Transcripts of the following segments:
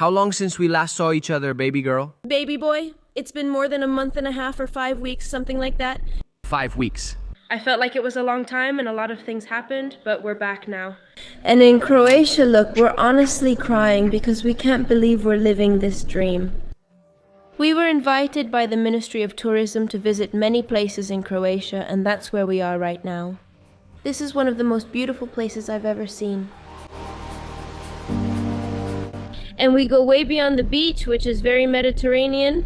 How long since we last saw each other, baby girl? Baby boy, it's been more than a month and a half or 5 weeks, something like that. 5 weeks. I felt like it was a long time and a lot of things happened, but we're back now. And in Croatia, look, we're honestly crying because we can't believe we're living this dream. We were invited by the Ministry of Tourism to visit many places in Croatia, and that's where we are right now. This is one of the most beautiful places I've ever seen. And we go way beyond the beach, which is very Mediterranean.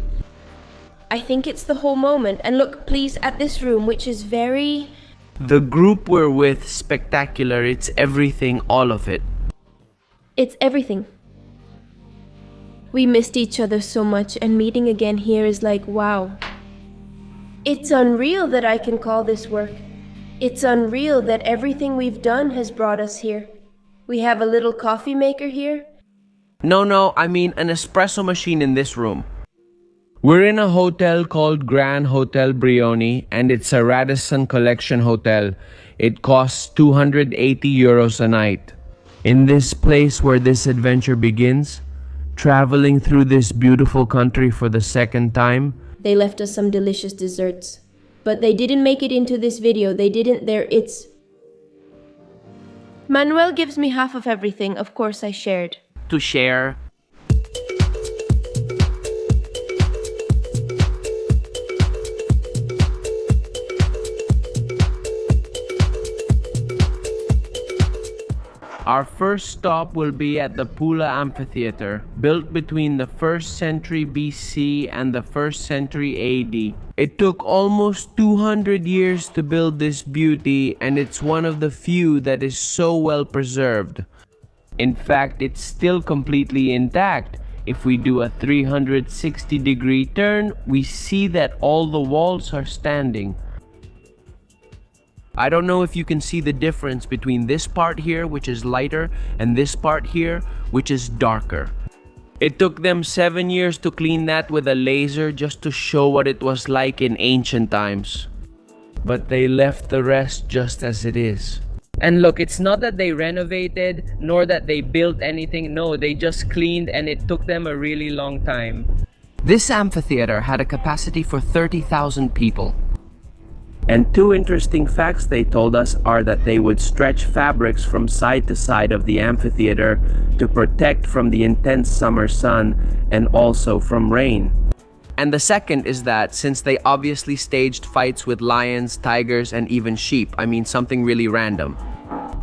I think it's the whole moment. And look, please, at this room, which is very... The group we're with, spectacular. It's everything, all of it. It's everything. We missed each other so much, and meeting again here is like, wow. It's unreal that I can call this work. It's unreal that everything we've done has brought us here. We have a little coffee maker here. No, I mean an espresso machine in this room. We're in a hotel called Grand Hotel Brijuni, and it's a Radisson Collection hotel. It costs 280 euros a night. In this place where this adventure begins, traveling through this beautiful country for the second time. They left us some delicious desserts, but they didn't make it into this video. Manuel gives me half of everything. Of course I shared. To share. Our first stop will be at the Pula Amphitheater, built between the 1st century BC and the 1st century AD. It took almost 200 years to build this beauty, and it's one of the few that is so well preserved. In fact, it's still completely intact. If we do a 360-degree turn, we see that all the walls are standing. I don't know if you can see the difference between this part here, which is lighter, and this part here, which is darker. It took them 7 years to clean that with a laser just to show what it was like in ancient times. But they left the rest just as it is. And look, it's not that they renovated, nor that they built anything. No, they just cleaned, and it took them a really long time. This amphitheater had a capacity for 30,000 people. And 2 interesting facts they told us are that they would stretch fabrics from side to side of the amphitheater to protect from the intense summer sun and also from rain. And the second is that since they obviously staged fights with lions, tigers, and even sheep, I mean something really random,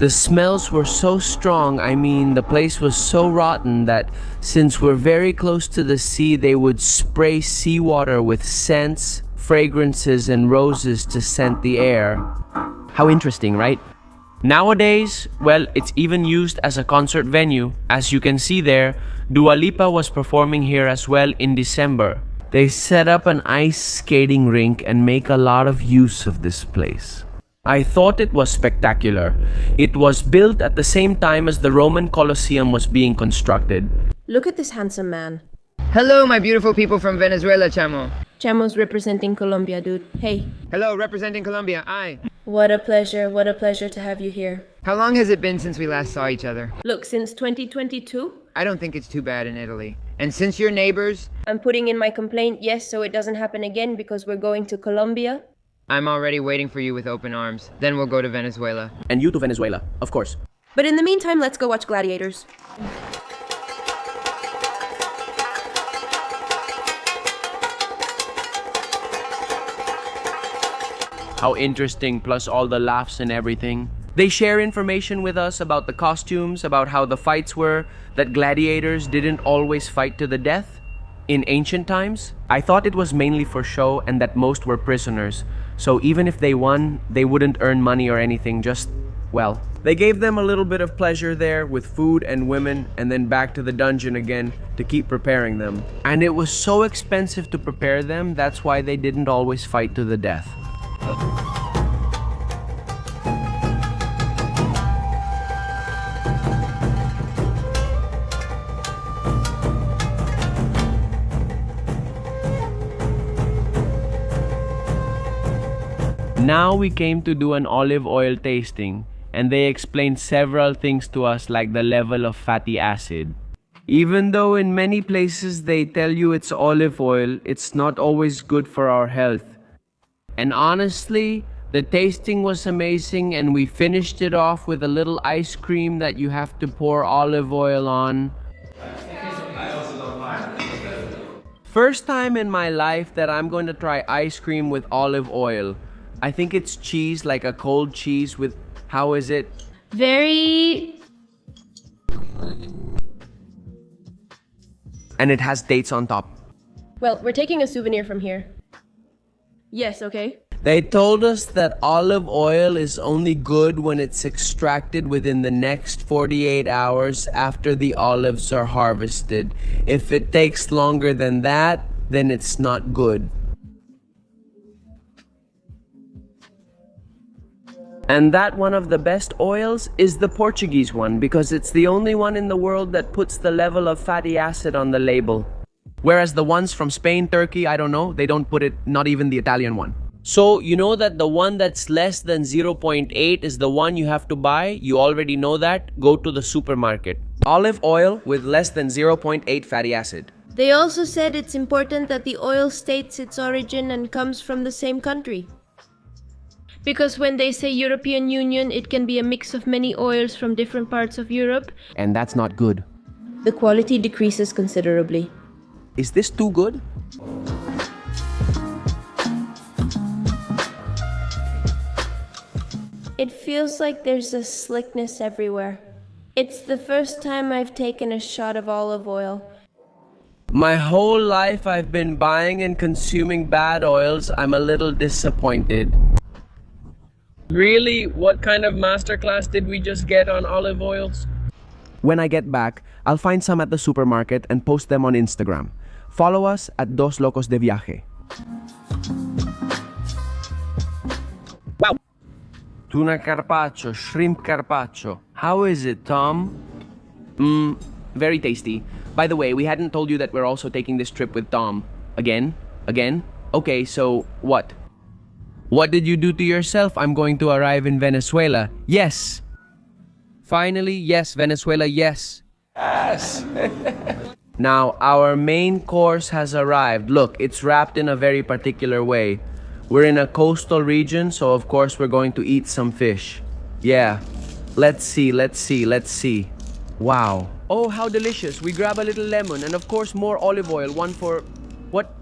the smells were so strong, the place was so rotten that since we're very close to the sea, they would spray seawater with scents, fragrances, and roses to scent the air. How interesting, right? Nowadays, well, it's even used as a concert venue. As you can see there, Dua Lipa was performing here as well in December. They set up an ice skating rink and make a lot of use of this place. I thought it was spectacular. It was built at the same time as the Roman Colosseum was being constructed. Look at this handsome man. Hello, my beautiful people from Venezuela, Chamo. Chamo's representing Colombia, dude. Hey. Hello, representing Colombia, I. What a pleasure to have you here. How long has it been since we last saw each other? Look, since 2022? I don't think it's too bad in Italy. And since you're neighbors... I'm putting in my complaint, yes, so it doesn't happen again because we're going to Colombia. I'm already waiting for you with open arms. Then we'll go to Venezuela. And you to Venezuela, of course. But in the meantime, let's go watch Gladiators. How interesting, plus all the laughs and everything. They share information with us about the costumes, about how the fights were, that gladiators didn't always fight to the death. In ancient times, I thought it was mainly for show and that most were prisoners. So even if they won, they wouldn't earn money or anything, just, well. They gave them a little bit of pleasure there with food and women, and then back to the dungeon again to keep preparing them. And it was so expensive to prepare them, that's why they didn't always fight to the death. Now we came to do an olive oil tasting, and they explained several things to us like the level of fatty acid. Even though in many places they tell you it's olive oil, it's not always good for our health. And honestly, the tasting was amazing, and we finished it off with a little ice cream that you have to pour olive oil on. First time in my life that I'm going to try ice cream with olive oil. I think it's cheese, like a cold cheese with, how is it? Very... And it has dates on top. Well, we're taking a souvenir from here. Yes, okay. They told us that olive oil is only good when it's extracted within the next 48 hours after the olives are harvested. If it takes longer than that, then it's not good. And that one of the best oils is the Portuguese one, because it's the only one in the world that puts the level of fatty acid on the label. Whereas the ones from Spain, Turkey, I don't know, they don't put it, not even the Italian one. So, you know that the one that's less than 0.8 is the one you have to buy? You already know that? Go to the supermarket. Olive oil with less than 0.8 fatty acid. They also said it's important that the oil states its origin and comes from the same country. Because when they say European Union, it can be a mix of many oils from different parts of Europe. And that's not good. The quality decreases considerably. Is this too good? It feels like there's a slickness everywhere. It's the first time I've taken a shot of olive oil. My whole life I've been buying and consuming bad oils. I'm a little disappointed. Really? What kind of masterclass did we just get on olive oils? When I get back, I'll find some at the supermarket and post them on Instagram. Follow us at Dos Locos de Viaje. Wow! Tuna carpaccio, shrimp carpaccio. How is it, Tom? Very tasty. By the way, we hadn't told you that we're also taking this trip with Tom. Again? Okay, so what? What did you do to yourself? I'm going to arrive in Venezuela. Yes! Finally, yes, Venezuela, yes. Yes! Now, our main course has arrived. Look, it's wrapped in a very particular way. We're in a coastal region, so of course we're going to eat some fish. Yeah. Let's see. Wow. Oh, how delicious. We grab a little lemon and of course more olive oil. One for... what?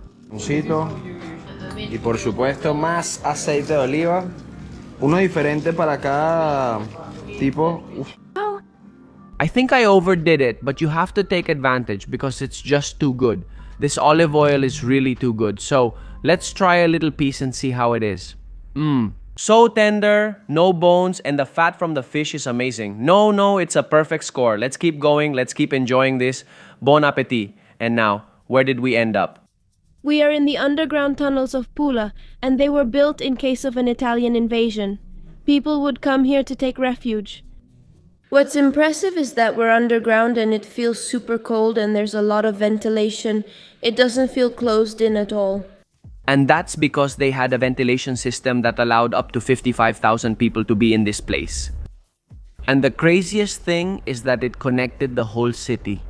Y por supuesto más aceite de oliva. Uno diferente para cada tipo. I think I overdid it, but you have to take advantage because it's just too good. This olive oil is really too good. So let's try a little piece and see how it is. So tender, no bones, and the fat from the fish is amazing. No, it's a perfect score. Let's keep going. Let's keep enjoying this. Bon appetit. And now, where did we end up? We are in the underground tunnels of Pula, and they were built in case of an Italian invasion. People would come here to take refuge. What's impressive is that we're underground and it feels super cold and there's a lot of ventilation. It doesn't feel closed in at all. And that's because they had a ventilation system that allowed up to 55,000 people to be in this place. And the craziest thing is that it connected the whole city.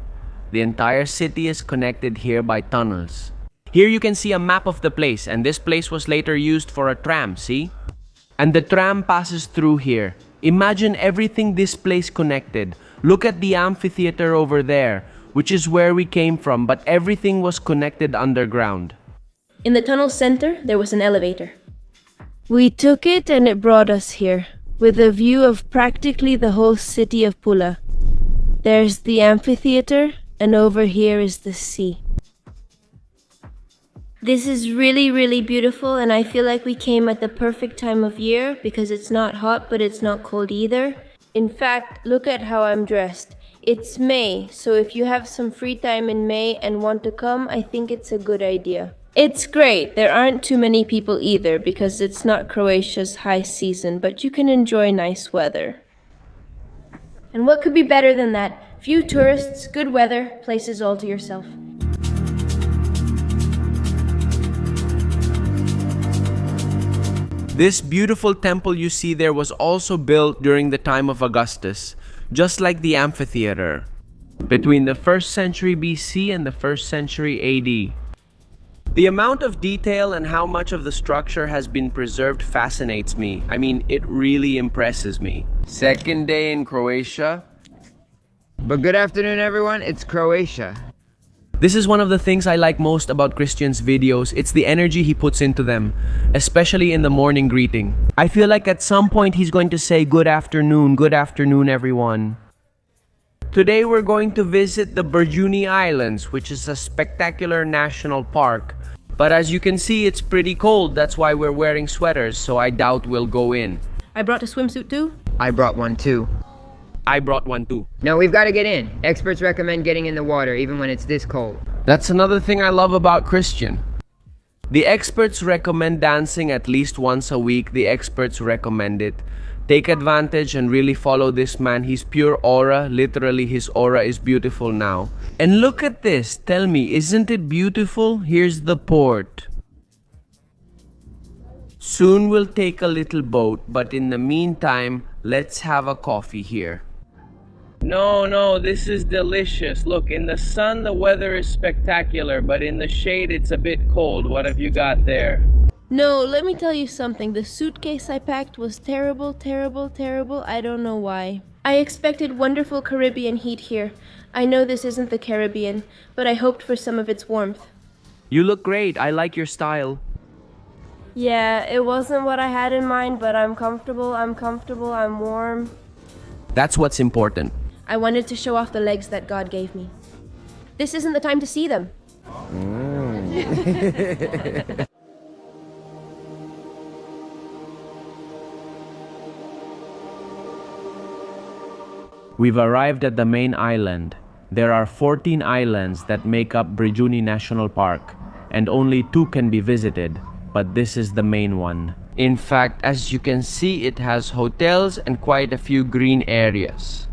The entire city is connected here by tunnels. Here you can see a map of the place, and this place was later used for a tram, see? And the tram passes through here. Imagine everything this place connected. Look at the amphitheater over there, which is where we came from, but everything was connected underground. In the tunnel center, there was an elevator. We took it and it brought us here, with a view of practically the whole city of Pula. There's the amphitheater, and over here is the sea. This is really, really beautiful, and I feel like we came at the perfect time of year because it's not hot, but it's not cold either. In fact, look at how I'm dressed. It's May, so if you have some free time in May and want to come, I think it's a good idea. It's great. There aren't too many people either because it's not Croatia's high season, but you can enjoy nice weather. And what could be better than that? Few tourists, good weather, places all to yourself. This beautiful temple you see there was also built during the time of Augustus, just like the amphitheater. between the 1st century BC and the 1st century AD. The amount of detail and how much of the structure has been preserved fascinates me. I mean, it really impresses me. Second day in Croatia. But good afternoon, everyone. It's Croatia. This is one of the things I like most about Christian's videos. It's the energy he puts into them, especially in the morning greeting. I feel like at some point he's going to say good afternoon everyone. Today we're going to visit the Brijuni Islands, which is a spectacular national park. But as you can see, it's pretty cold. That's why we're wearing sweaters, so I doubt we'll go in. I brought a swimsuit too. I brought one too. I brought one too. No, we've got to get in. Experts recommend getting in the water even when it's this cold. That's another thing I love about Christian. The experts recommend dancing at least once a week. The experts recommend it. Take advantage and really follow this man. He's pure aura. Literally, his aura is beautiful now. And look at this. Tell me, isn't it beautiful? Here's the port. Soon we'll take a little boat, but in the meantime, let's have a coffee here. No, this is delicious. Look, in the sun, the weather is spectacular, but in the shade, it's a bit cold. What have you got there? No, let me tell you something. The suitcase I packed was terrible. I don't know why. I expected wonderful Caribbean heat here. I know this isn't the Caribbean, but I hoped for some of its warmth. You look great. I like your style. Yeah, it wasn't what I had in mind, but I'm comfortable, I'm warm. That's what's important. I wanted to show off the legs that God gave me. This isn't the time to see them. We've arrived at the main island. There are 14 islands that make up Brijuni National Park, and only 2 can be visited, but this is the main one. In fact, as you can see, it has hotels and quite a few green areas.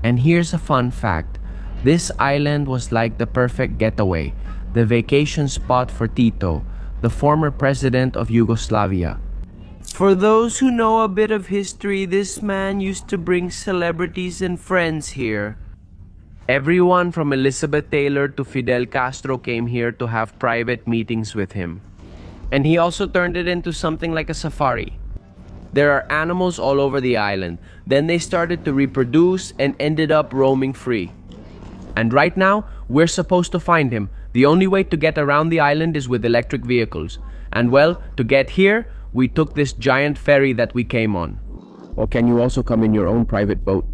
And here's a fun fact. This island was like the perfect getaway, the vacation spot for Tito, the former president of Yugoslavia. For those who know a bit of history, this man used to bring celebrities and friends here. Everyone from Elizabeth Taylor to Fidel Castro came here to have private meetings with him. And he also turned it into something like a safari. There are animals all over the island. Then they started to reproduce and ended up roaming free. And right now, we're supposed to find him. The only way to get around the island is with electric vehicles. And well, to get here, we took this giant ferry that we came on. Or can you also come in your own private boat?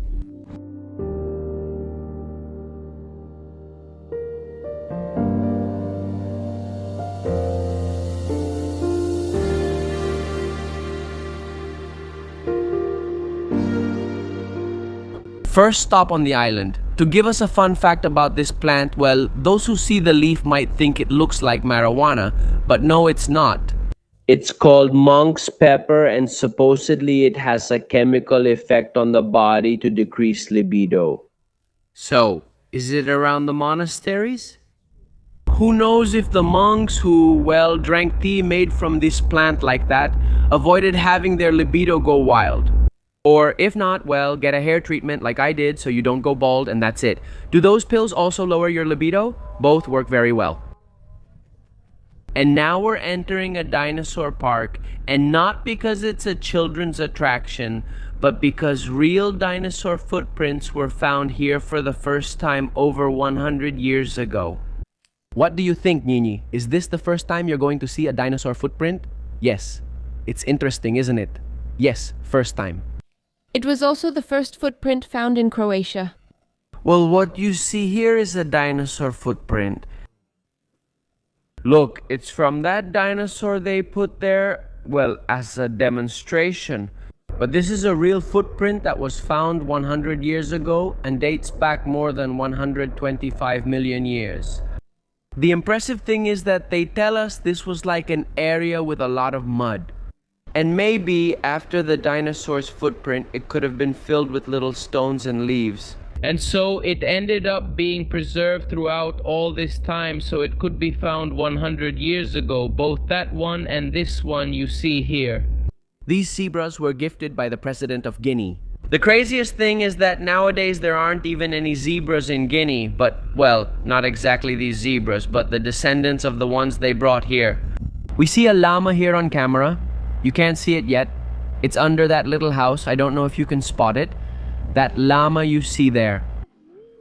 First stop on the island. To give us a fun fact about this plant, well, those who see the leaf might think it looks like marijuana, but no, it's not. It's called monk's pepper, and supposedly it has a chemical effect on the body to decrease libido. So, is it around the monasteries? Who knows if the monks who, well, drank tea made from this plant like that, avoided having their libido go wild. Or if not, well, get a hair treatment like I did so you don't go bald and that's it. Do those pills also lower your libido? Both work very well. And now we're entering a dinosaur park, and not because it's a children's attraction, but because real dinosaur footprints were found here for the first time over 100 years ago. What do you think, Nini? Is this the first time you're going to see a dinosaur footprint? Yes. It's interesting, isn't it? Yes, first time. It was also the first footprint found in Croatia. Well, what you see here is a dinosaur footprint. Look, it's from that dinosaur they put there, well, as a demonstration. But this is a real footprint that was found 100 years ago and dates back more than 125 million years. The impressive thing is that they tell us this was like an area with a lot of mud. And maybe after the dinosaur's footprint, it could have been filled with little stones and leaves. And so it ended up being preserved throughout all this time, so it could be found 100 years ago, both that one and this one you see here. These zebras were gifted by the President of Guinea. The craziest thing is that nowadays there aren't even any zebras in Guinea, but, well, not exactly these zebras, but the descendants of the ones they brought here. We see a llama here on camera. You can't see it yet. It's under that little house. I don't know if you can spot it. That llama you see there.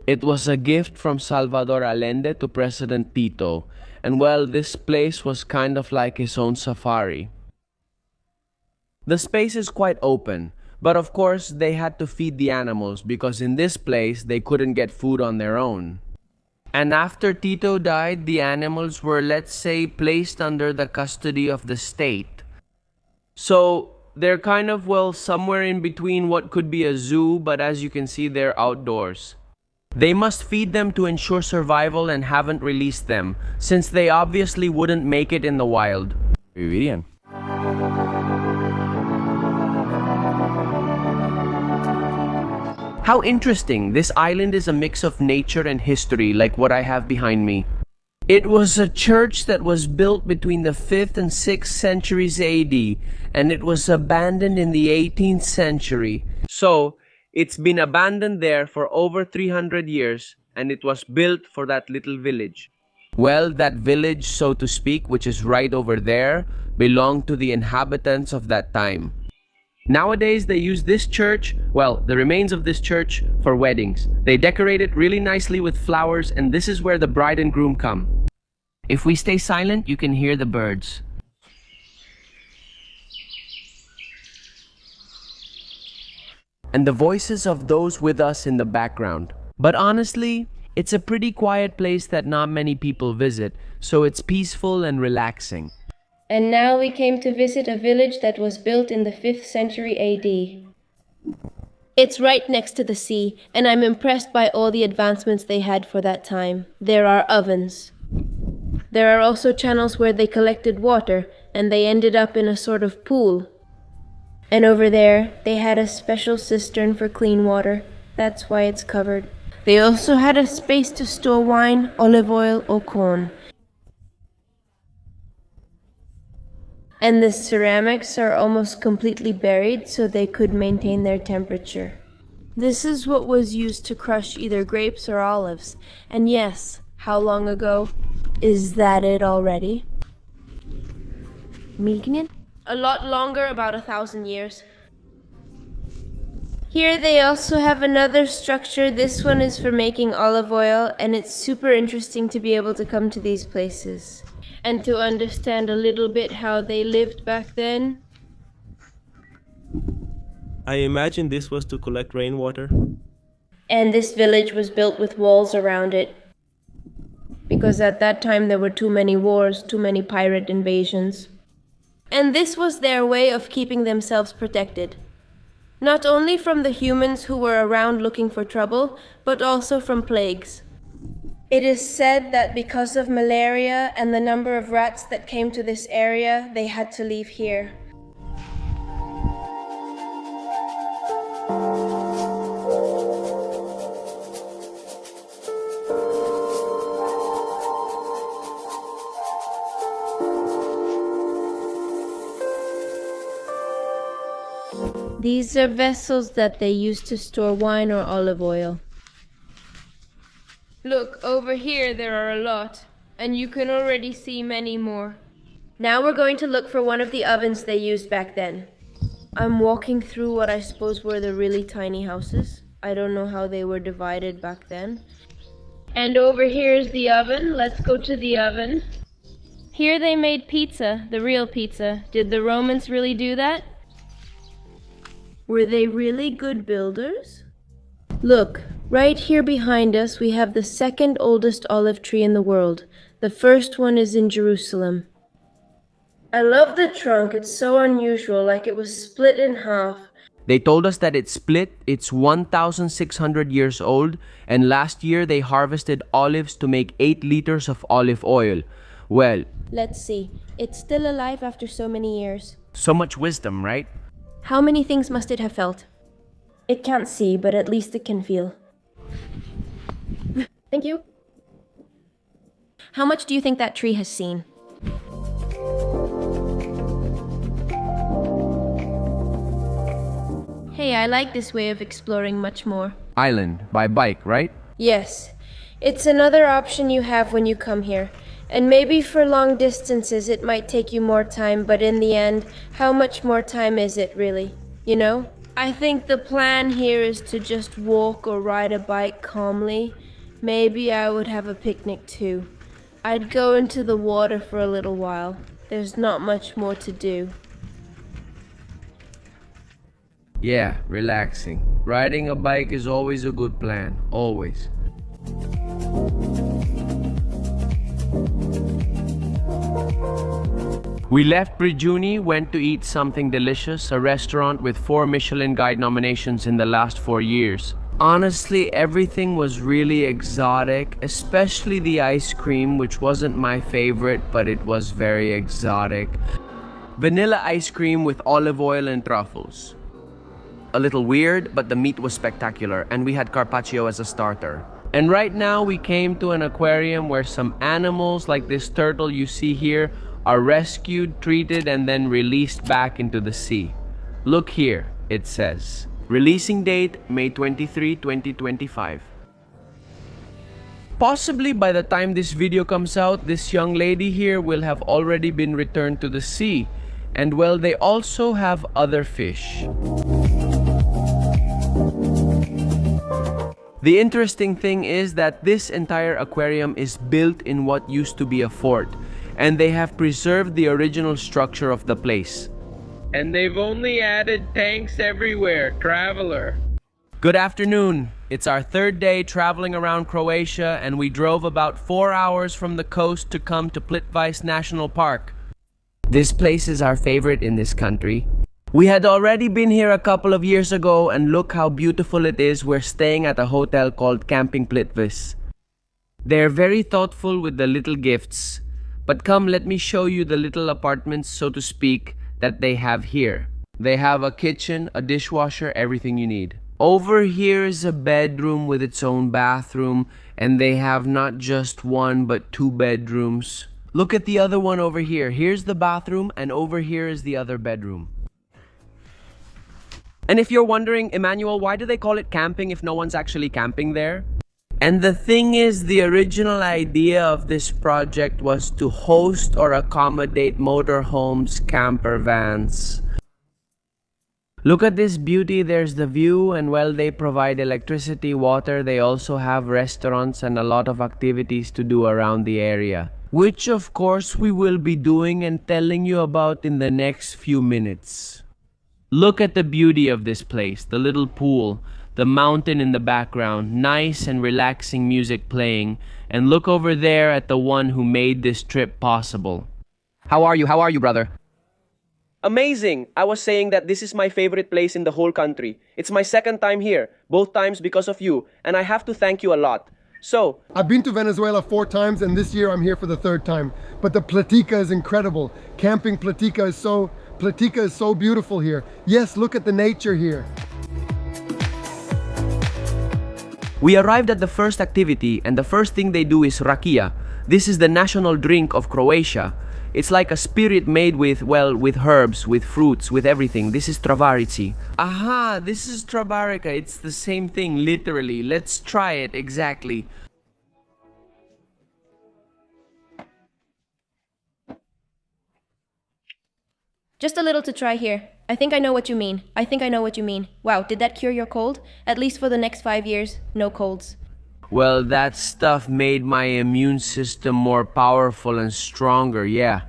It was a gift from Salvador Allende to President Tito. And well, this place was kind of like his own safari. The space is quite open, but of course they had to feed the animals because in this place they couldn't get food on their own. And after Tito died, the animals were, let's say, placed under the custody of the state. So they're kind of, well, somewhere in between what could be a zoo, but as you can see, they're outdoors. They must feed them to ensure survival and haven't released them, since they obviously wouldn't make it in the wild. Vivirían. How interesting, this island is a mix of nature and history like what I have behind me. It was a church that was built between the 5th and 6th centuries AD, and it was abandoned in the 18th century. So, it's been abandoned there for over 300 years, and it was built for that little village. Well, that village, so to speak, which is right over there, belonged to the inhabitants of that time. Nowadays, they use this church, well, the remains of this church, for weddings. They decorate it really nicely with flowers, and this is where the bride and groom come. If we stay silent, you can hear the birds. And the voices of those with us in the background. But honestly, it's a pretty quiet place that not many people visit, so it's peaceful and relaxing. And now we came to visit a village that was built in the 5th century AD. It's right next to the sea, and I'm impressed by all the advancements they had for that time. There are ovens. There are also channels where they collected water, and they ended up in a sort of pool. And over there, they had a special cistern for clean water. That's why it's covered. They also had a space to store wine, olive oil, or corn. And the ceramics are almost completely buried so they could maintain their temperature. This is what was used to crush either grapes or olives. And yes, how long ago? Is that it already? Milkinen? A lot longer, about 1,000 years. Here they also have another structure. This one is for making olive oil, and it's super interesting to be able to come to these places and to understand a little bit how they lived back then. I imagine this was to collect rainwater. And this village was built with walls around it, because at that time there were too many wars, too many pirate invasions. And this was their way of keeping themselves protected, not only from the humans who were around looking for trouble, but also from plagues. It is said that because of malaria and the number of rats that came to this area, they had to leave here. These are vessels that they used to store wine or olive oil. Look, over here there are a lot, and you can already see many more. Now we're going to look for one of the ovens they used back then. I'm walking through what I suppose were the really tiny houses. I don't know how they were divided back then. And over here is the oven. Let's go to the oven. Here they made pizza, the real pizza. Did the Romans really do that? Were they really good builders? Look, right here behind us we have the second oldest olive tree in the world. The first one is in Jerusalem. I love the trunk, it's so unusual, like it was split in half. They told us that it's split, it's 1,600 years old, and last year they harvested olives to make 8 liters of olive oil. Well, let's see, it's still alive after so many years. So much wisdom, right? How many things must it have felt? It can't see, but at least it can feel. Thank you. How much do you think that tree has seen? Hey, I like this way of exploring much more. Island, by bike, right? Yes, it's another option you have when you come here. And maybe for long distances it might take you more time, but in the end, how much more time is it really? You know? I think the plan here is to just walk or ride a bike calmly. Maybe I would have a picnic too. I'd go into the water for a little while. There's not much more to do. Yeah, relaxing. Riding a bike is always a good plan. Always. We left Brijuni, went to eat something delicious, a restaurant with 4 Michelin Guide nominations in the last 4 years. Honestly, everything was really exotic, especially the ice cream, which wasn't my favorite, but it was very exotic. Vanilla ice cream with olive oil and truffles. A little weird, but the meat was spectacular, and we had carpaccio as a starter. And right now we came to an aquarium where some animals like this turtle you see here are rescued, treated, and then released back into the sea. Look here, it says. Releasing date, May 23, 2025. Possibly by the time this video comes out, this young lady here will have already been returned to the sea. And well, they also have other fish. The interesting thing is that this entire aquarium is built in what used to be a fort, and they have preserved the original structure of the place. And they've only added tanks everywhere, traveler. Good afternoon. It's our 3rd day traveling around Croatia, and we drove about 4 hours from the coast to come to Plitvice National Park. This place is our favorite in this country. We had already been here a couple of years ago, and look how beautiful it is. We're staying at a hotel called Camping Plitvice. They're very thoughtful with the little gifts. But come, let me show you the little apartments, so to speak, that they have here. They have a kitchen, a dishwasher, everything you need. Over here is a bedroom with its own bathroom, and they have not just 1 but 2 bedrooms. Look at the other one over here. Here's the bathroom, and over here is the other bedroom. And if you're wondering, Emmanuel, why do they call it camping if no one's actually camping there? And the thing is, the original idea of this project was to host or accommodate motorhomes, camper vans. Look at this beauty, there's the view, and well, they provide electricity, water. They also have restaurants and a lot of activities to do around the area, which of course we will be doing and telling you about in the next few minutes. Look at the beauty of this place, the little pool, the mountain in the background, nice and relaxing music playing, and look over there at the one who made this trip possible. How are you, brother? Amazing! I was saying that this is my favorite place in the whole country. It's my 2nd time here, both times because of you, and I have to thank you a lot. So, I've been to Venezuela 4 times, and this year I'm here for the 3rd time. But the Platica is incredible. Camping Platica is so beautiful here. Yes, look at the nature here. We arrived at the first activity, and the first thing they do is rakia. This is the national drink of Croatia. It's like a spirit made with herbs, with fruits, with everything. This is travarici. Aha, this is travarica. It's the same thing, literally. Let's try it exactly. Just a little to try here. I think I know what you mean. Wow, did that cure your cold? At least for the next 5 years, no colds. Well, that stuff made my immune system more powerful and stronger, yeah.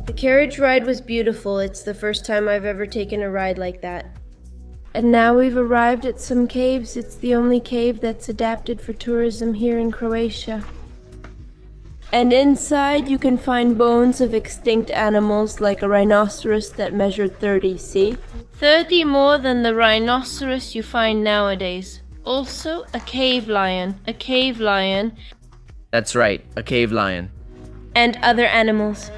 The carriage ride was beautiful. It's the first time I've ever taken a ride like that. And now we've arrived at some caves. It's the only cave that's adapted for tourism here in Croatia. And inside you can find bones of extinct animals like a rhinoceros that measured 30, see? 30 more than the rhinoceros you find nowadays. Also a cave lion. That's right, a cave lion. And other animals.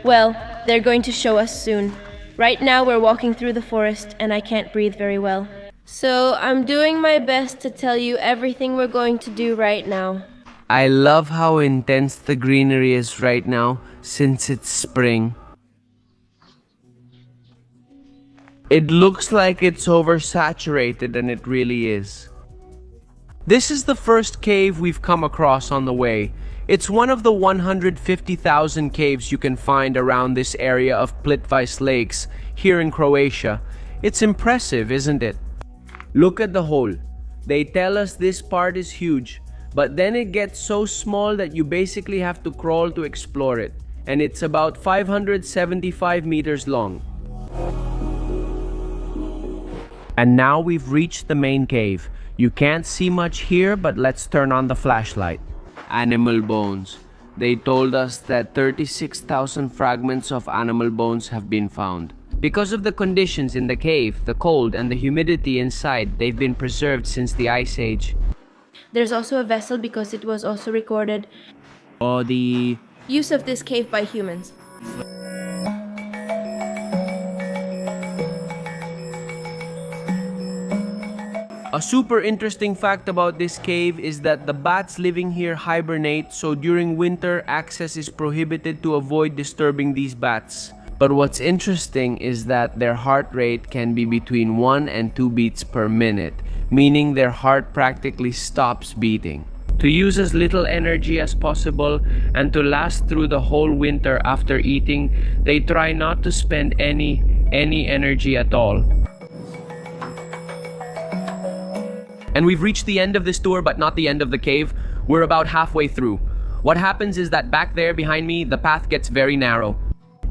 Well, they're going to show us soon. Right now we're walking through the forest and I can't breathe very well. So I'm doing my best to tell you everything we're going to do right now. I love how intense the greenery is right now, since it's spring. It looks like it's oversaturated, and it really is. This is the first cave we've come across on the way. It's one of the 150,000 caves you can find around this area of Plitvice lakes here in Croatia. It's impressive, isn't it? Look at the hole. They tell us this part is huge, but then it gets so small that you basically have to crawl to explore it, and it's about 575 meters long. And now we've reached the main cave. You can't see much here, but let's turn on the flashlight. Animal bones. They told us that 36,000 fragments of animal bones have been found. Because of the conditions in the cave, the cold and the humidity inside, they've been preserved since the Ice Age. There's also a vessel because it was also recorded The use of this cave by humans. A super interesting fact about this cave is that the bats living here hibernate, so during winter access is prohibited to avoid disturbing these bats. But what's interesting is that their heart rate can be between 1 and 2 beats per minute, meaning their heart practically stops beating. To use as little energy as possible and to last through the whole winter after eating, they try not to spend any energy at all. And we've reached the end of this tour, but not the end of the cave. We're about halfway through. What happens is that back there behind me, the path gets very narrow.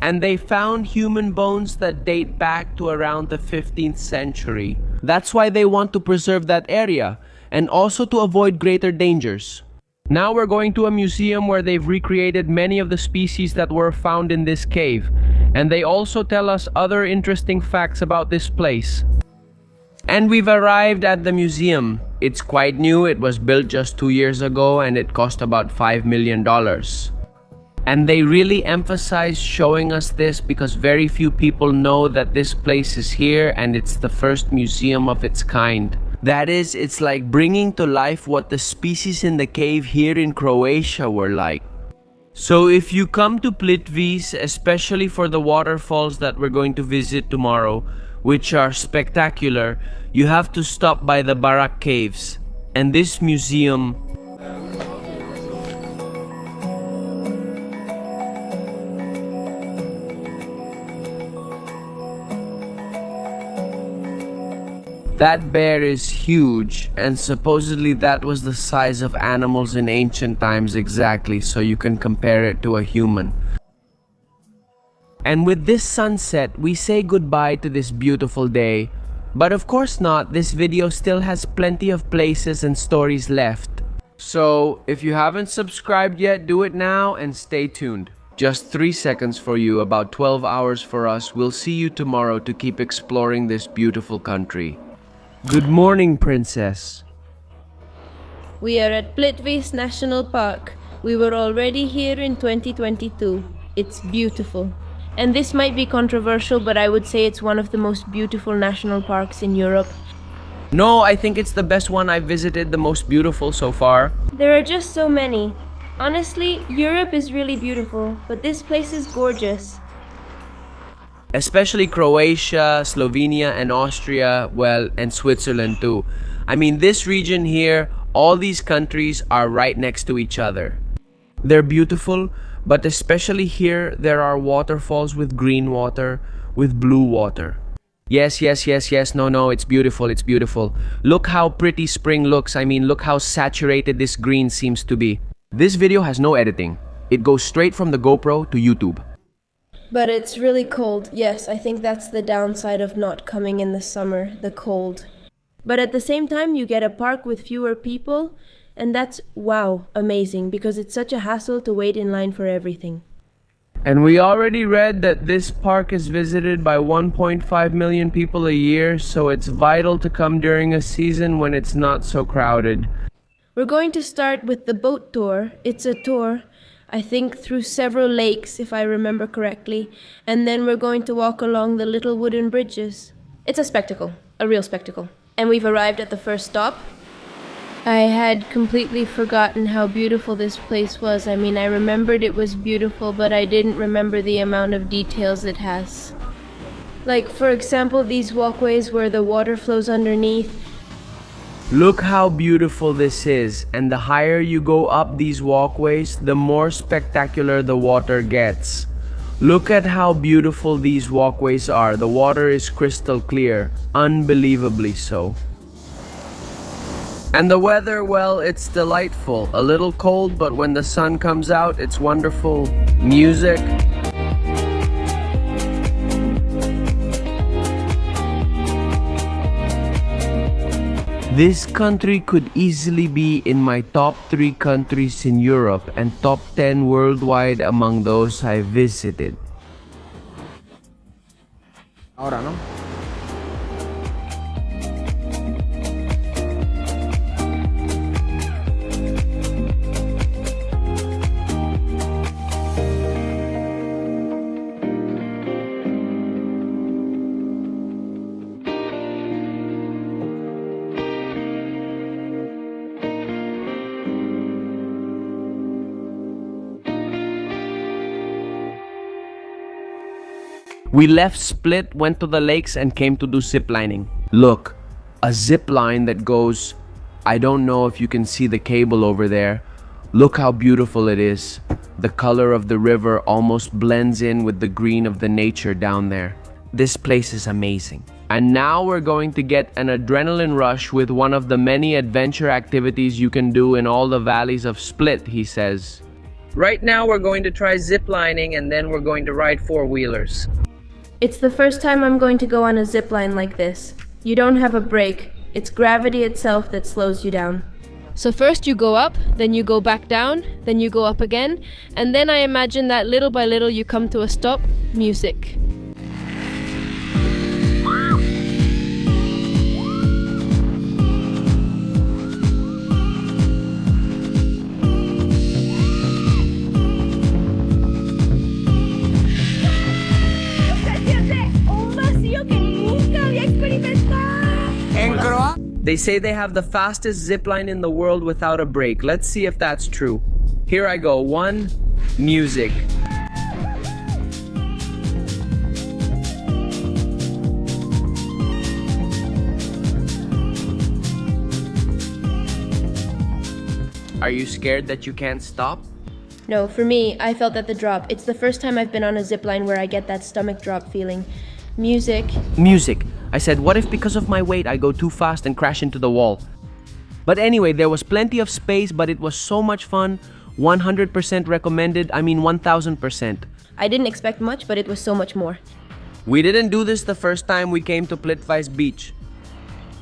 And they found human bones that date back to around the 15th century. That's why they want to preserve that area, and also to avoid greater dangers. Now we're going to a museum where they've recreated many of the species that were found in this cave. And they also tell us other interesting facts about this place. And we've arrived at the museum. It's quite new, it was built just 2 years ago and it cost about $5 million. And they really emphasize showing us this because very few people know that this place is here and it's the first museum of its kind. That is, it's like bringing to life what the species in the cave here in Croatia were like. So if you come to Plitvice, especially for the waterfalls that we're going to visit tomorrow, which are spectacular, you have to stop by the Barak Caves. And this museum that bear is huge, and supposedly that was the size of animals in ancient times exactly, so you can compare it to a human. And with this sunset, we say goodbye to this beautiful day. But of course not, this video still has plenty of places and stories left. So, if you haven't subscribed yet, do it now and stay tuned. Just 3 seconds for you, about 12 hours for us. We'll see you tomorrow to keep exploring this beautiful country. Good morning, Princess. We are at Plitvice National Park. We were already here in 2022. It's beautiful. And this might be controversial, but I would say it's one of the most beautiful national parks in Europe. No, I think it's the best one I've visited, the most beautiful so far. There are just so many. Honestly, Europe is really beautiful, but this place is gorgeous. Especially Croatia, Slovenia, and Austria, well, and Switzerland too. I mean, this region here, all these countries are right next to each other. They're beautiful, but especially here, there are waterfalls with green water, with blue water. Yes, no, it's beautiful, it's beautiful. Look how pretty spring looks. I mean, look how saturated this green seems to be. This video has no editing. It goes straight from the GoPro to YouTube. But it's really cold. Yes, I think that's the downside of not coming in the summer, the cold. But at the same time, you get a park with fewer people, and that's, wow, amazing, because it's such a hassle to wait in line for everything. And we already read that this park is visited by 1.5 million people a year, so it's vital to come during a season when it's not so crowded. We're going to start with the boat tour. It's a tour, I think, through several lakes, if I remember correctly, and then we're going to walk along the little wooden bridges. It's a spectacle, a real spectacle. And we've arrived at the first stop. I had completely forgotten how beautiful this place was. I mean, I remembered it was beautiful, but I didn't remember the amount of details it has. Like, for example, these walkways where the water flows underneath. Look how beautiful this is, and the higher you go up these walkways, the more spectacular the water gets. Look at how beautiful these walkways are. The water is crystal clear, unbelievably so. And the weather, well, it's delightful. A little cold, but when the sun comes out, it's wonderful. Music. This country could easily be in my top 3 countries in Europe and top 10 worldwide among those I visited. Ahora, ¿no? We left Split, went to the lakes, and came to do zip lining. Look, a zip line that goes, I don't know if you can see the cable over there. Look how beautiful it is. The color of the river almost blends in with the green of the nature down there. This place is amazing. And now we're going to get an adrenaline rush with one of the many adventure activities you can do in all the valleys of Split, he says. Right now we're going to try zip lining, and then we're going to ride 4-wheelers. It's the first time I'm going to go on a zip line like this. You don't have a brake. It's gravity itself that slows you down. So first you go up, then you go back down, then you go up again, and then I imagine that little by little you come to a stop. Music. They say they have the fastest zip line in the world without a brake. Let's see if that's true. Here I go. 1, music. Are you scared that you can't stop? No, for me, I felt at the drop. It's the first time I've been on a zip line where I get that stomach drop feeling. Music. Music. I said, what if because of my weight I go too fast and crash into the wall? But anyway, there was plenty of space, but it was so much fun. 100% recommended. I mean 1000%. I didn't expect much, but it was so much more. We didn't do this the first time we came to Plitvice Beach.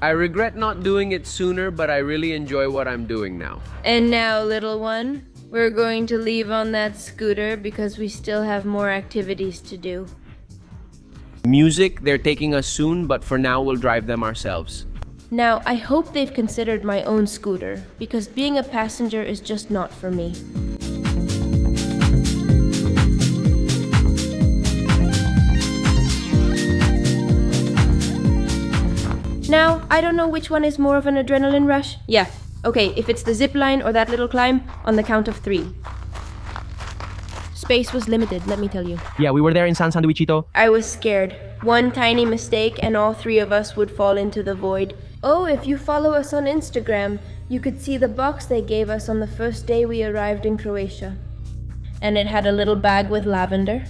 I regret not doing it sooner, but I really enjoy what I'm doing now. And now, little one, we're going to leave on that scooter because we still have more activities to do. Music, they're taking us soon, but for now we'll drive them ourselves. Now, I hope they've considered my own scooter, because being a passenger is just not for me. Now, I don't know which one is more of an adrenaline rush. Yeah, okay, if it's the zip line or that little climb, on the count of 3. Space was limited, let me tell you. Yeah, we were there in San Sandwichito. I was scared. One tiny mistake and all 3 of us would fall into the void. Oh, if you follow us on Instagram, you could see the box they gave us on the first day we arrived in Croatia. And it had a little bag with lavender.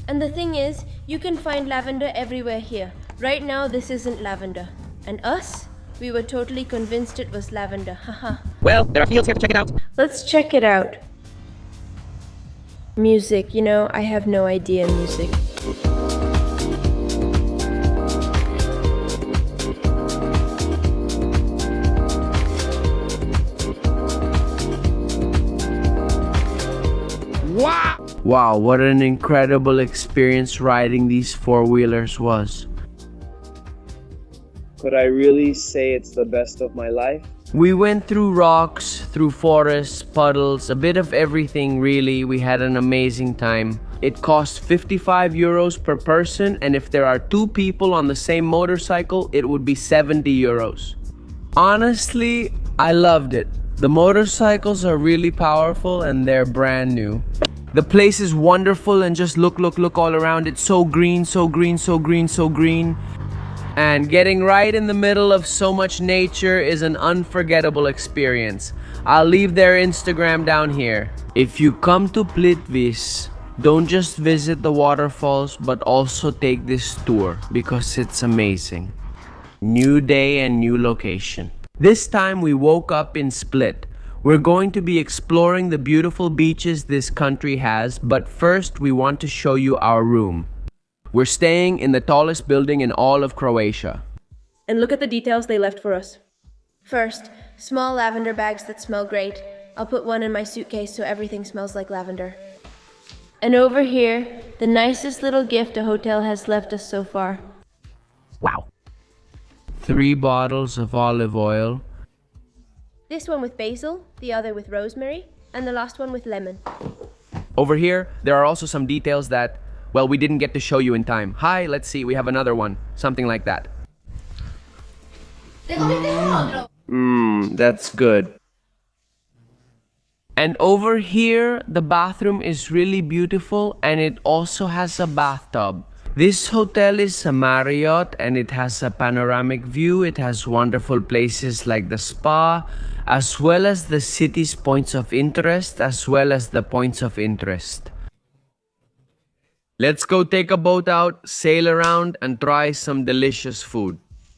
And the thing is, you can find lavender everywhere here. Right now, this isn't lavender. And us? We were totally convinced it was lavender, haha. Well, there are fields here to check it out. Let's check it out. Music, you know, I have no idea music. Wow, what an incredible experience riding these 4-wheelers was. Could I really say it's the best of my life? We went through rocks, through forests, puddles, a bit of everything really. We had an amazing time. It cost 55 euros per person, and if there are 2 people on the same motorcycle, it would be 70 euros. Honestly, I loved it. The motorcycles are really powerful and they're brand new. The place is wonderful, and just look all around. It's so green, so green, so green, so green. And getting right in the middle of so much nature is an unforgettable experience. I'll leave their Instagram down here. If you come to Plitvice, don't just visit the waterfalls, but also take this tour because it's amazing. New day and new location. This time we woke up in Split. We're going to be exploring the beautiful beaches this country has, but first we want to show you our room. We're staying in the tallest building in all of Croatia. And look at the details they left for us. First, small lavender bags that smell great. I'll put one in my suitcase so everything smells like lavender. And over here, the nicest little gift a hotel has left us so far. Wow. 3 bottles of olive oil. This one with basil, the other with rosemary, and the last one with lemon. Over here, there are also some details that, well, we didn't get to show you in time. Hi, let's see, we have another one. Something like that. That's good. And over here, the bathroom is really beautiful, and it also has a bathtub. This hotel is a Marriott, and it has a panoramic view. It has wonderful places like the spa, as well as the city's points of interest, as well as the points of interest. Let's go take a boat out, sail around, and try some delicious food.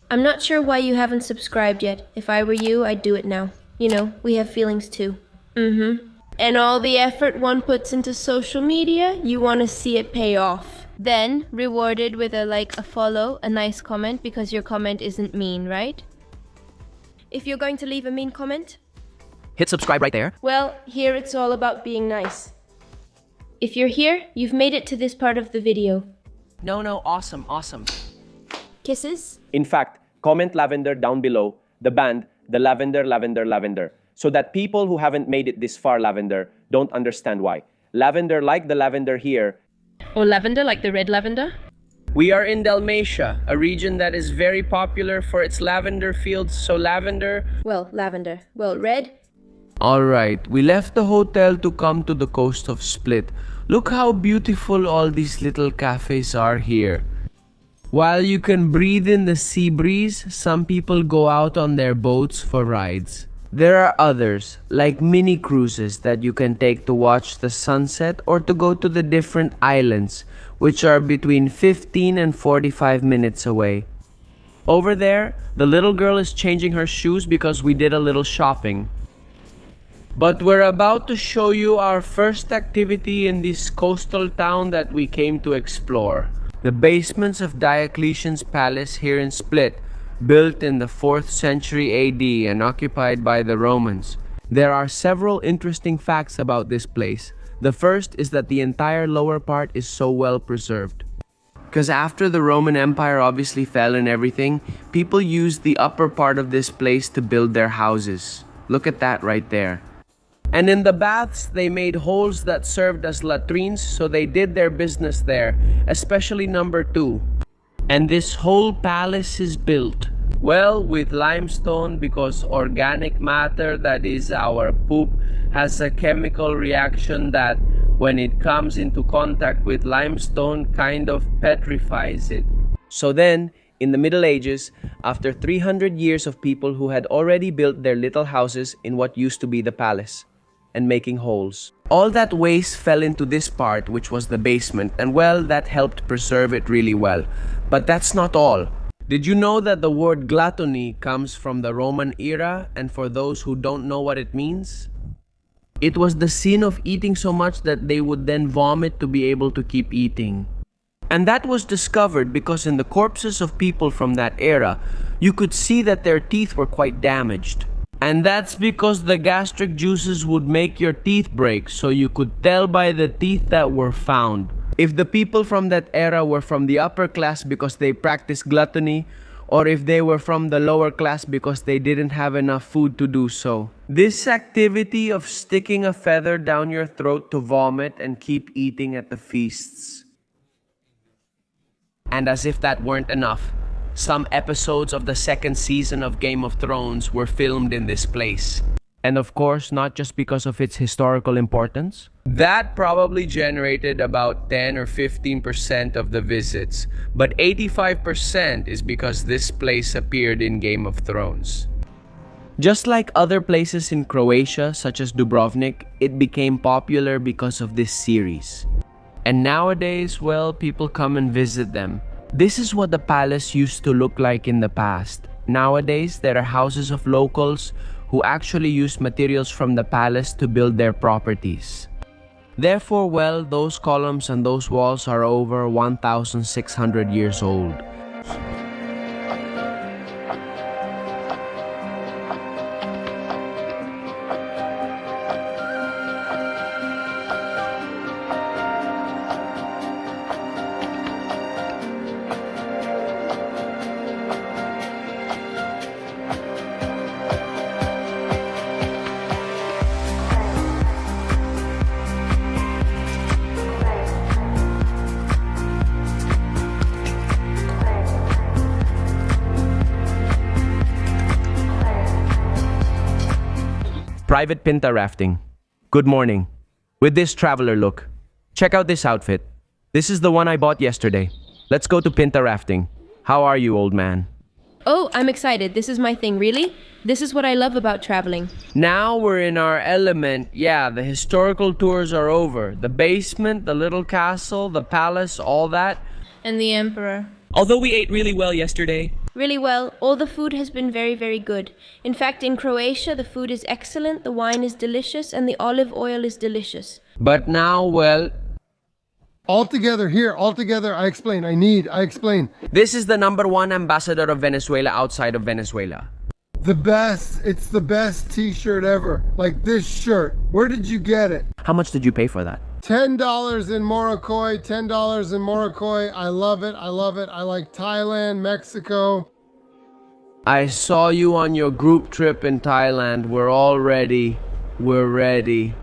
I'm not sure why you haven't subscribed yet. If I were you, I'd do it now. You know, we have feelings too. And all the effort one puts into social media, you want to see it pay off. Then, rewarded with a like, a follow, a nice comment, because your comment isn't mean, right? If you're going to leave a mean comment, Hit subscribe right there. well, here it's all about being nice. If you're here, you've made it to this part of the video. No, awesome. Kisses? In fact, comment lavender down below, the band, the lavender, so that people who haven't made it this far lavender don't understand why. Lavender like the lavender here. Or lavender, like the red lavender? We are in Dalmatia, a region that is very popular for its lavender fields, so lavender... Well, lavender. Well, red? Alright, we left the hotel to come to the coast of Split. Look how beautiful all these little cafes are here. While you can breathe in the sea breeze, some people go out on their boats for rides. There are others, like mini cruises that you can take to watch the sunset or to go to the different islands, which are between 15 and 45 minutes away. Over there, the little girl is changing her shoes because we did a little shopping. But we're about to show you our first activity in this coastal town that we came to explore. The basements of Diocletian's palace here in Split, built in the 4th century AD and occupied by the Romans. There are several interesting facts about this place. The first is that the entire lower part is so well preserved. Because after the Roman Empire obviously fell and everything, people used the upper part of this place to build their houses. Look at that right there. And in the baths, they made holes that served as latrines, so they did their business there, especially number 2. And this whole palace is built, well, with limestone, because organic matter, that is our poop, has a chemical reaction that, when it comes into contact with limestone, kind of petrifies it. So then, in the Middle Ages, after 300 years of people who had already built their little houses in what used to be the palace, and making holes, all that waste fell into this part, which was the basement, and well, that helped preserve it really well. But that's not all. Did you know that the word gluttony comes from the Roman era, and for those who don't know what it means? It was the sin of eating so much that they would then vomit to be able to keep eating. And that was discovered because in the corpses of people from that era, you could see that their teeth were quite damaged. And that's because the gastric juices would make your teeth break, so you could tell by the teeth that were found if the people from that era were from the upper class because they practiced gluttony, or if they were from the lower class because they didn't have enough food to do so. This activity of sticking a feather down your throat to vomit and keep eating at the feasts. And as if that weren't enough, some episodes of the second season of Game of Thrones were filmed in this place. And of course, not just because of its historical importance. That probably generated about 10 or 15% of the visits, but 85% is because this place appeared in Game of Thrones. Just like other places in Croatia, such as Dubrovnik, it became popular because of this series. And nowadays, well, people come and visit them. This is what the palace used to look like in the past. Nowadays, there are houses of locals who actually use materials from the palace to build their properties. Therefore, well, those columns and those walls are over 1,600 years old. Private Pinta rafting. Good morning. With this traveler look. Check out this outfit. This is the one I bought yesterday. Let's go to Pinta rafting. How are you, old man? Oh, I'm excited. This is my thing, really? This is what I love about traveling. Now we're in our element. Yeah, the historical tours are over. The basement, the little castle, the palace, all that. And the emperor. Although we ate really well yesterday. Really well. All the food has been very, very good. In fact, in Croatia, the food is excellent, the wine is delicious, and the olive oil is delicious. But now, well... Altogether, I explain. This is the #1 ambassador of Venezuela outside of Venezuela. It's the best t-shirt ever. Like this shirt. Where did you get it? How much did you pay for that? $10 in Morocco, $10 in Morocco. I love it. I like Thailand, Mexico. I saw you on your group trip in Thailand. We're all ready. We're ready.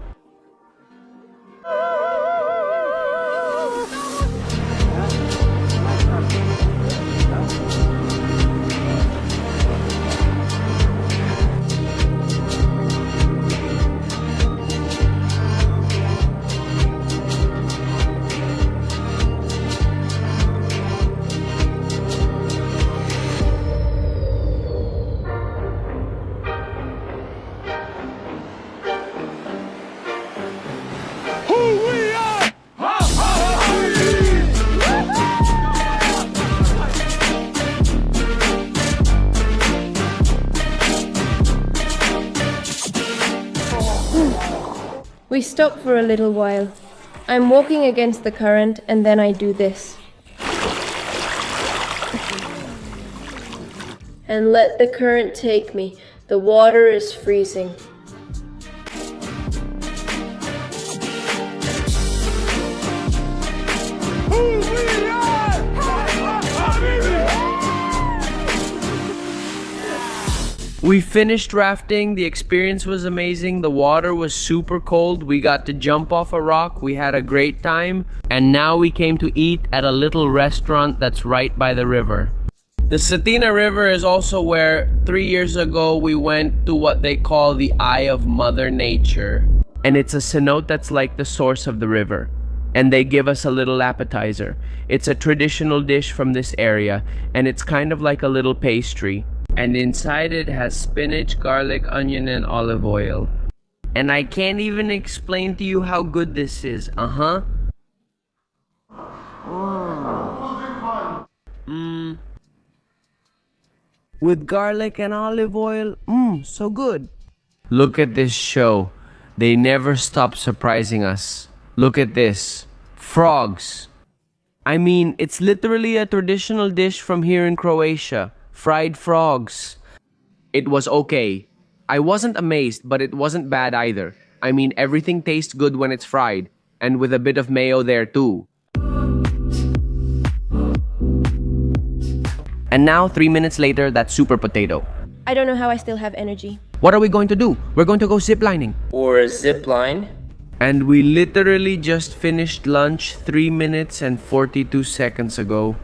We stop for a little while. I'm walking against the current and then I do this. And let the current take me. The water is freezing. We finished rafting. The experience was amazing. The water was super cold. We got to jump off a rock. We had a great time. And now we came to eat at a little restaurant that's right by the river. The Cetina River is also where 3 years ago we went to what they call the Eye of Mother Nature. And it's a cenote that's like the source of the river. And they give us a little appetizer. It's a traditional dish from this area, and it's kind of like a little pastry. And inside it has spinach, garlic, onion, and olive oil. And I can't even explain to you how good this is. With garlic and olive oil, so good. Look at this show. They never stop surprising us. Look at this. Frogs. I mean, it's literally a traditional dish from here in Croatia. Fried frogs. It was okay. I wasn't amazed, but it wasn't bad either. I mean, everything tastes good when it's fried, and with a bit of mayo there too. And now, 3 minutes later, that super potato. I don't know how I still have energy. What are we going to do? We're going to go ziplining. Or a zip line. And we literally just finished lunch 3 minutes and 42 seconds ago.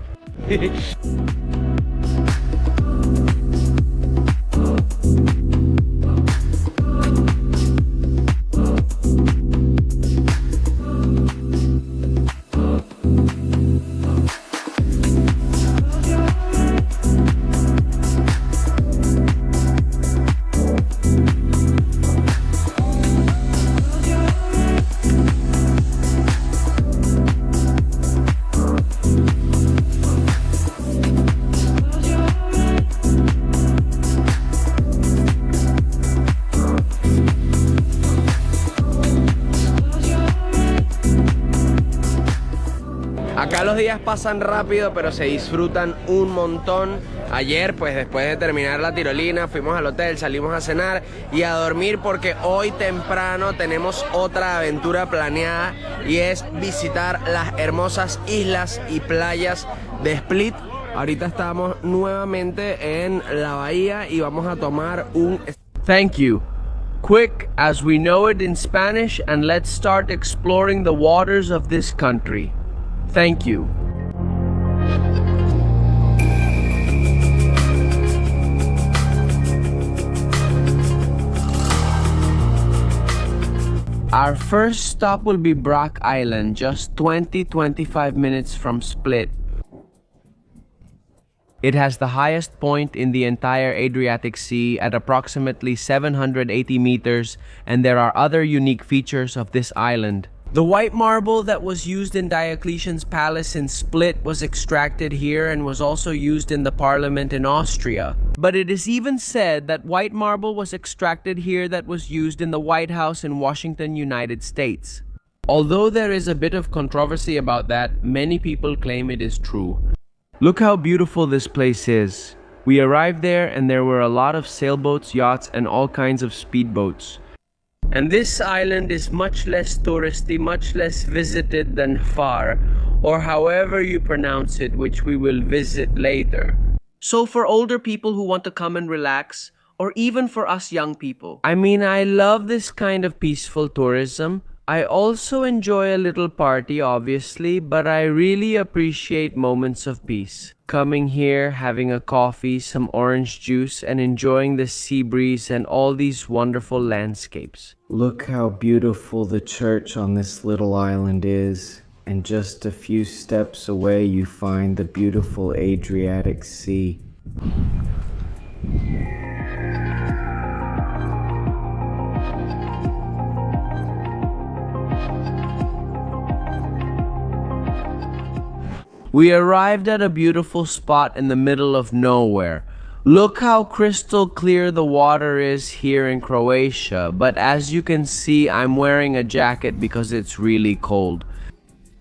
Acá los días pasan rápido, pero se disfrutan un montón. Ayer, pues después de terminar la tirolina, fuimos al hotel, salimos a cenar y a dormir porque hoy temprano tenemos otra aventura planeada y es visitar las hermosas islas y playas de Split. Ahorita estamos nuevamente en la bahía y vamos a tomar un... Thank you. Quick as we know it in Spanish, and let's start exploring the waters of this country. Thank you. Our first stop will be Brac Island, just 20-25 minutes from Split. It has the highest point in the entire Adriatic Sea at approximately 780 meters, and there are other unique features of this island. The white marble that was used in Diocletian's palace in Split was extracted here and was also used in the parliament in Austria. But it is even said that white marble was extracted here that was used in the White House in Washington, United States. Although there is a bit of controversy about that, many people claim it is true. Look how beautiful this place is. We arrived there and there were a lot of sailboats, yachts, and all kinds of speedboats. And this island is much less touristy, much less visited than Far, or however you pronounce it, which we will visit later. So for older people who want to come and relax, or even for us young people. I mean, I love this kind of peaceful tourism. I also enjoy a little party, obviously, but I really appreciate moments of peace. Coming here, having a coffee, some orange juice, and enjoying the sea breeze and all these wonderful landscapes. Look how beautiful the church on this little island is. And just a few steps away, you find the beautiful Adriatic Sea. We arrived at a beautiful spot in the middle of nowhere. Look how crystal clear the water is here in Croatia, but as you can see, I'm wearing a jacket because it's really cold.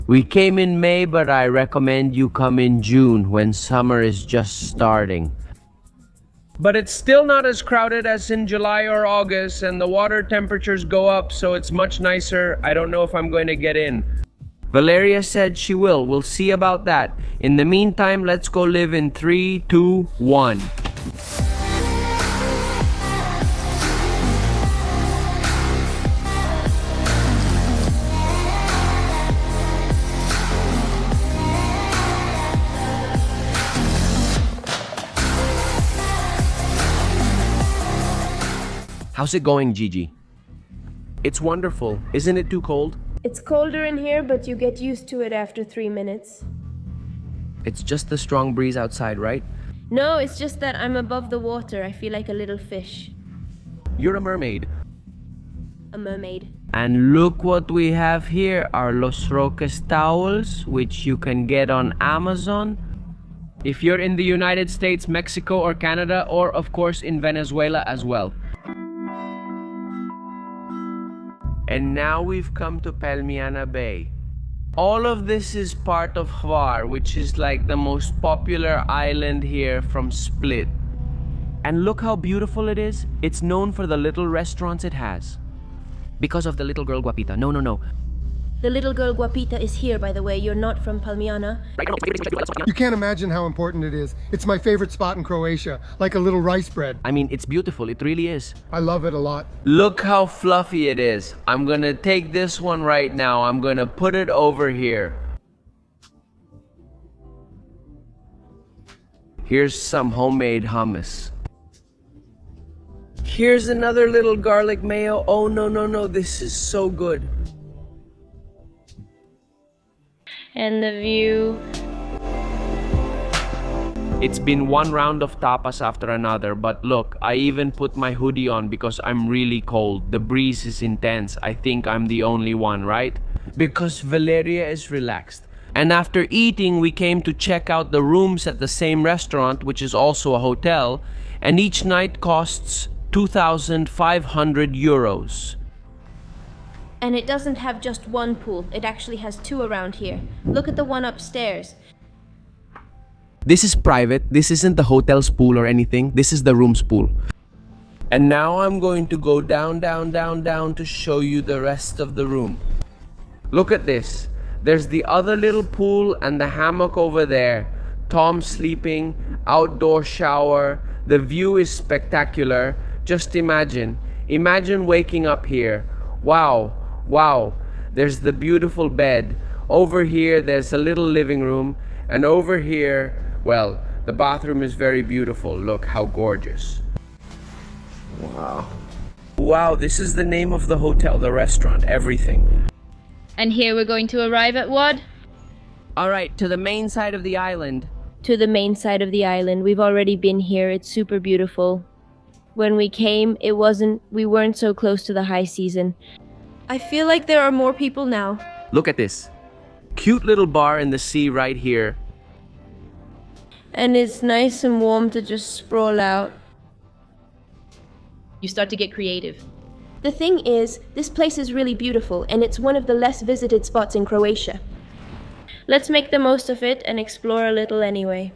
We came in May, but I recommend you come in June when summer is just starting. But it's still not as crowded as in July or August, and the water temperatures go up, so it's much nicer. I don't know if I'm going to get in. Valeria said she will. We'll see about that. In the meantime, let's go live in 3, 2, 1. How's it going, Gigi? It's wonderful. Isn't it too cold? It's colder in here, but you get used to it after 3 minutes. It's just the strong breeze outside, right? No, it's just that I'm above the water. I feel like a little fish. You're a mermaid. A mermaid. And look what we have here, our Los Roques towels, which you can get on Amazon. If you're in the United States, Mexico, or Canada, or of course in Venezuela as well. And now we've come to Pelmiana Bay. All of this is part of Hvar, which is like the most popular island here from Split. And look how beautiful it is. It's known for the little restaurants it has. Because of the little girl Guapita. No. The little girl Guapita is here, by the way. You're not from Palmiana. You can't imagine how important it is. It's my favorite spot in Croatia, like a little rice bread. I mean, it's beautiful. It really is. I love it a lot. Look how fluffy it is. I'm gonna take this one right now. I'm gonna put it over here. Here's some homemade hummus. Here's another little garlic mayo. Oh, no, no, no. This is so good. And the view. It's been one round of tapas after another, but look, I even put my hoodie on because I'm really cold. The breeze is intense. I think I'm the only one, right? Because Valeria is relaxed. And after eating, we came to check out the rooms at the same restaurant, which is also a hotel, and each night costs 2,500 euros. And it doesn't have just one pool. It actually has two around here. Look at the one upstairs. This is private. This isn't the hotel's pool or anything. This is the room's pool. And now I'm going to go down, down, down, down to show you the rest of the room. Look at this. There's the other little pool and the hammock over there. Tom sleeping, outdoor shower. The view is spectacular. Just imagine. Imagine waking up here. Wow. Wow. There's the beautiful bed. Over here, there's a little living room. And over here, well, the bathroom is very beautiful. Look how gorgeous. Wow. Wow, this is the name of the hotel, the restaurant, everything. And here we're going to arrive at what? Alright, to the main side of the island. To the main side of the island. We've already been here. It's super beautiful. When we came, we weren't so close to the high season. I feel like there are more people now. Look at this. Cute little bar in the sea right here. And it's nice and warm to just sprawl out. You start to get creative. The thing is, this place is really beautiful, and it's one of the less visited spots in Croatia. Let's make the most of it and explore a little anyway.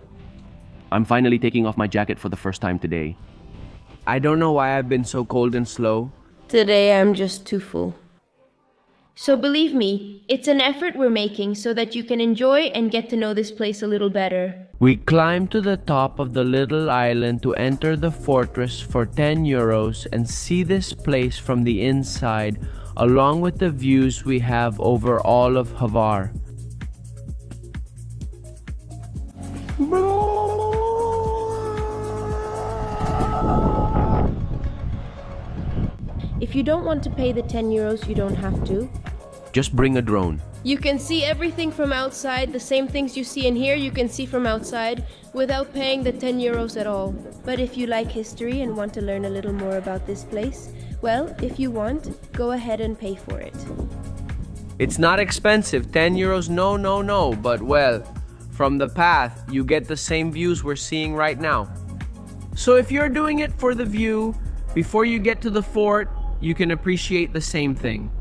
I'm finally taking off my jacket for the first time today. I don't know why I've been so cold and slow. Today I'm just too full. So believe me, it's an effort we're making so that you can enjoy and get to know this place a little better. We climbed to the top of the little island to enter the fortress for 10 euros and see this place from the inside, along with the views we have over all of Hvar. If you don't want to pay the 10 euros, you don't have to. Just bring a drone. You can see everything from outside. The same things you see in here, you can see from outside without paying the 10 euros at all. But if you like history and want to learn a little more about this place, well, if you want, go ahead and pay for it. It's not expensive. 10 euros, no. But well, from the path, you get the same views we're seeing right now. So if you're doing it for the view, before you get to the fort, you can appreciate the same thing.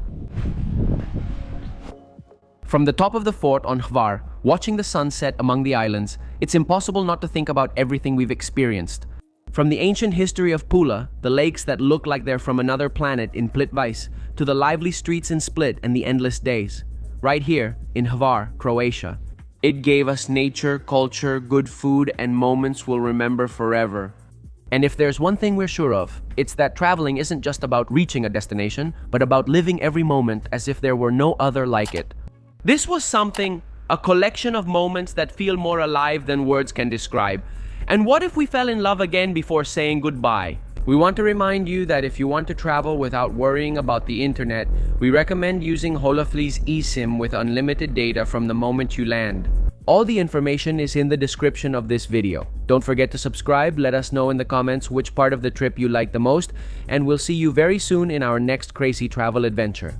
From the top of the fort on Hvar, watching the sunset among the islands, it's impossible not to think about everything we've experienced. From the ancient history of Pula, the lakes that look like they're from another planet in Plitvice, to the lively streets in Split and the endless days. Right here in Hvar, Croatia. It gave us nature, culture, good food, and moments we'll remember forever. And if there's one thing we're sure of, it's that traveling isn't just about reaching a destination, but about living every moment as if there were no other like it. This was something, a collection of moments that feel more alive than words can describe. And what if we fell in love again before saying goodbye? We want to remind you that if you want to travel without worrying about the internet, we recommend using Holafly's eSIM with unlimited data from the moment you land. All the information is in the description of this video. Don't forget to subscribe, let us know in the comments which part of the trip you liked the most, and we'll see you very soon in our next crazy travel adventure.